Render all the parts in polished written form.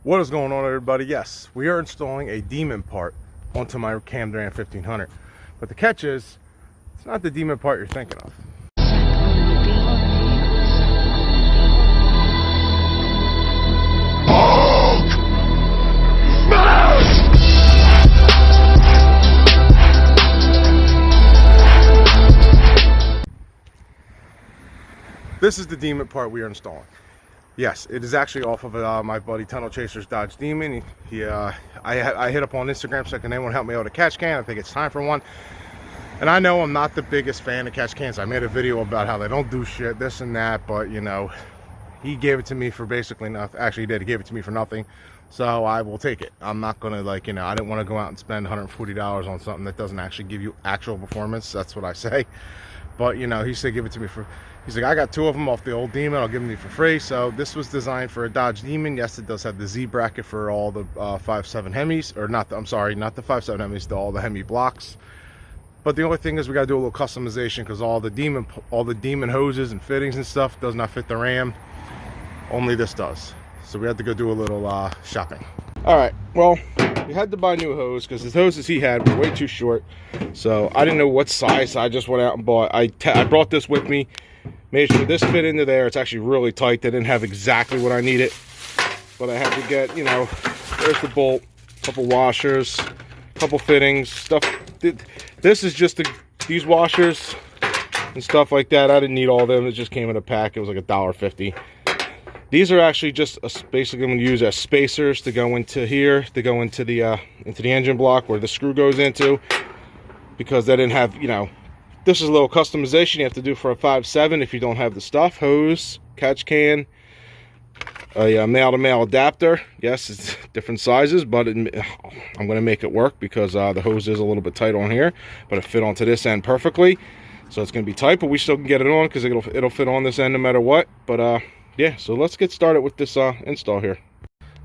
What is going on, everybody? Yes, we are installing a Demon part onto my Camden 1500, but the catch is it's not the Demon part you're thinking of. This is the Demon part we are installing. Yes, it is actually off of my buddy Tunnel Chaser's Dodge Demon. I hit up on Instagram, so can anyone help me out with a catch can? I think it's time for one. And I know I'm not the biggest fan of catch cans. I made a video about how they don't do shit, this and that, but you know, he gave it to me for basically nothing. Actually, he did. He gave it to me for nothing, so I will take it. I'm not gonna, like, you know, I didn't want to go out and spend $140 on something that doesn't actually give you actual performance. That's what I say. But you know, he said give it to me for, he's like, I got 2 of them off the old Demon, I'll give them to you for free. So this was designed for a Dodge Demon. Yes, it does have the Z bracket for all the 5.7 Hemis, or not the, I'm sorry, not the 5.7 Hemis, all the Hemi blocks. But the only thing is we got to do a little customization because all the Demon hoses and fittings and stuff does not fit the Ram. Only this does. So we had to go do a little shopping. All right, well, we had to buy new hose because the hoses he had were way too short. So I didn't know what size, so I just went out and bought. I brought this with me, made sure this fit into there. It's actually really tight. They didn't have exactly what I needed, but I had to get, you know, there's the bolt, a couple washers, a couple fittings, stuff. This is just these washers and stuff like that. I didn't need all of them. It just came in a pack. It was like $1.50. These are actually just basically I'm going to use as spacers to go into here, to go into the engine block where the screw goes into, because they didn't have, you know, this is a little customization you have to do for a 5.7 if you don't have the stuff. Hose, catch can, a male-to-male adapter. Yes, it's different sizes, but I'm going to make it work because the hose is a little bit tight on here, but it fit onto this end perfectly. So it's going to be tight, but we still can get it on because it'll fit on this end no matter what. But yeah, so let's get started with this install here.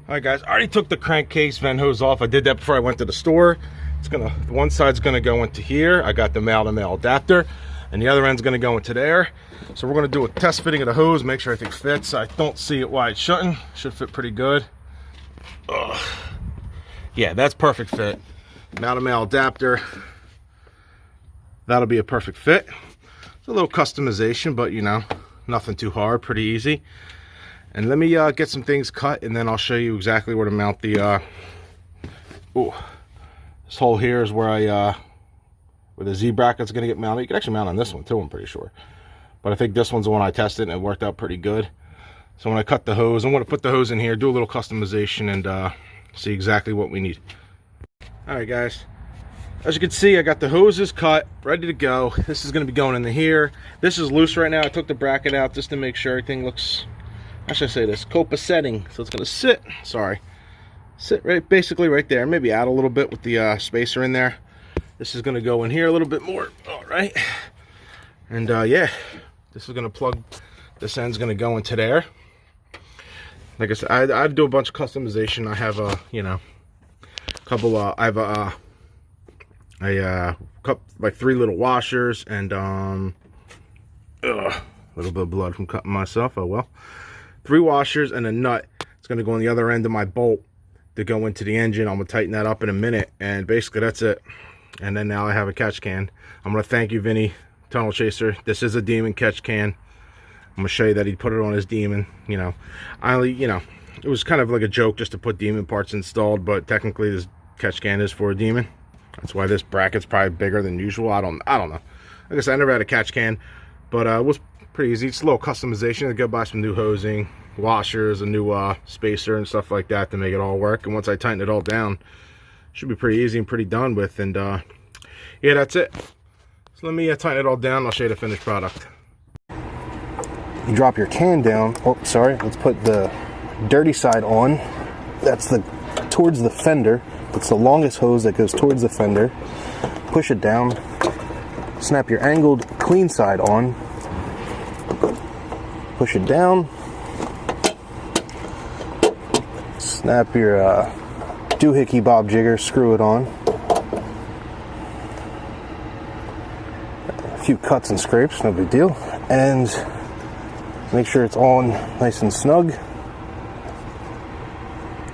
All right, guys, I already took the crankcase vent hose off. I did that before I went to the store. It's gonna, one side's gonna go into here. I got the male-to-male adapter, and the other end's gonna go into there. So we're gonna do a test fitting of the hose, make sure everything fits. I don't see it why it shouldn't. Should fit pretty good. Ugh. Yeah, that's perfect fit. Male-to-male adapter. That'll be a perfect fit. It's a little customization, but you know, nothing too hard, pretty easy. And let me get some things cut, and then I'll show you exactly where to mount the this hole here is where where the Z bracket's gonna get mounted. You can actually mount on this one too, I'm pretty sure, but I think this one's the one I tested and it worked out pretty good. So when I cut the hose, I'm going to put the hose in here, do a little customization, and see exactly what we need. All right, guys, as you can see, I got the hoses cut, ready to go. This is going to be going into here. This is loose right now. I took the bracket out just to make sure everything looks, how should I say this, copaceting. So it's going to sit, sit right, basically right there. Maybe add a little bit with the spacer in there. This is going to go in here a little bit more. All right. And yeah, this is going to plug, this end's going to go into there. Like I said, I'd do a bunch of customization. I have a, you know, couple, I have like 3 little washers and a little bit of blood from cutting myself. Oh well. 3 washers and a nut. It's going to go on the other end of my bolt to go into the engine. I'm going to tighten that up in a minute, and basically that's it. And then now I have a catch can. I'm going to thank you, Vinny, Tunnel Chaser. This is a Demon catch can. I'm going to show you that he put it on his Demon. You know, you know, it was kind of like a joke just to put Demon parts installed, but technically this catch can is for a Demon. That's why this bracket's probably bigger than usual. I don't know. Like I said, I never had a catch can, but it was pretty easy. It's a little customization to go buy some new hosing, washers, a new spacer and stuff like that to make it all work. And once I tighten it all down, it should be pretty easy and pretty done with. And yeah, that's it. So let me tighten it all down. I'll show you the finished product. You drop your can down. Oh, sorry. Let's put the dirty side on. That's towards the fender. It's the longest hose that goes towards the fender. Push it down. Snap your angled clean side on. Push it down. Snap your doohickey bob jigger, screw it on. A few cuts and scrapes, no big deal. And make sure it's on nice and snug.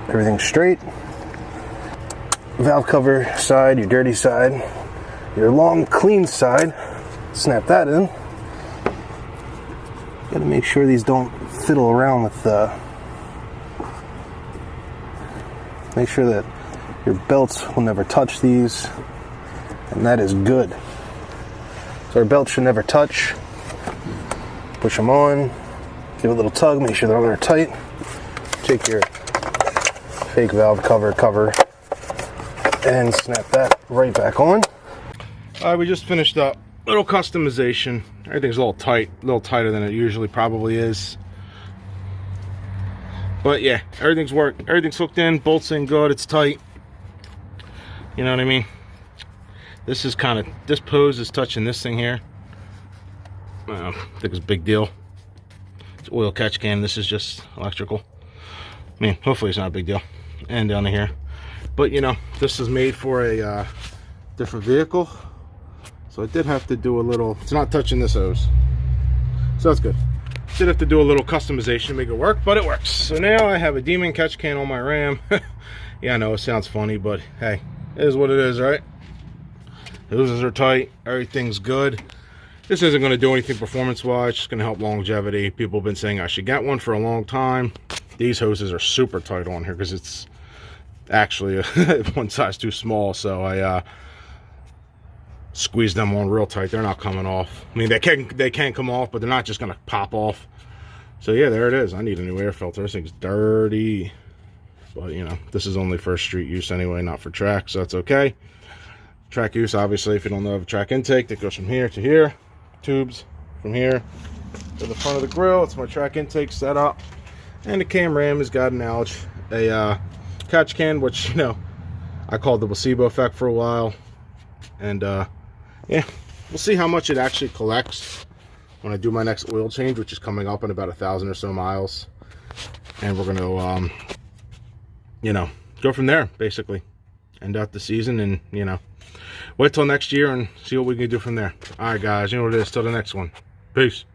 everything's straight. Valve cover side, your dirty side, your long clean side, snap that in. Gotta make sure these don't fiddle around with the, make sure that your belts will never touch these, and that is good. So our belts should never touch. Push them on, give it a little tug, make sure they're tight. Take your fake valve cover, and snap that right back on. We just finished up. Little customization. Everything's a little tight, a little tighter than it usually probably is. But yeah, everything's worked. Everything's hooked in, bolts in good, it's tight. You know what I mean? This is kind of, this pose is touching this thing here. I think it's a big deal. It's oil catch can, this is just electrical. I mean, hopefully it's not a big deal. And down here. But you know, this is made for a different vehicle. So I did have to do a little, it's not touching this hose. So that's good. Did have to do a little customization to make it work, but it works. So now I have a Demon catch can on my Ram. Yeah, I know it sounds funny, but hey, it is what it is, right? The hoses are tight, everything's good. This isn't going to do anything performance-wise, just going to help longevity. People have been saying I should get one for a long time. These hoses are super tight on here because it's actually one size too small, so I squeeze them on real tight. They're not coming off. I mean, they can come off, but they're not just going to pop off. So yeah, there it is. I need a new air filter. This thing's dirty. But, you know, this is only for street use anyway, not for track, so that's okay. Track use, obviously, if you don't know of a track intake, that goes from here to here. Tubes from here to the front of the grill. It's my track intake setup. And the cam ram has got an a catch can, which, you know, I called the placebo effect for a while. And yeah, we'll see how much it actually collects when I do my next oil change, which is coming up in about 1,000 or so miles. And we're gonna you know, go from there, basically. End out the season and, you know, wait till next year and see what we can do from there. All right, guys, you know what it is. Till the next one. Peace.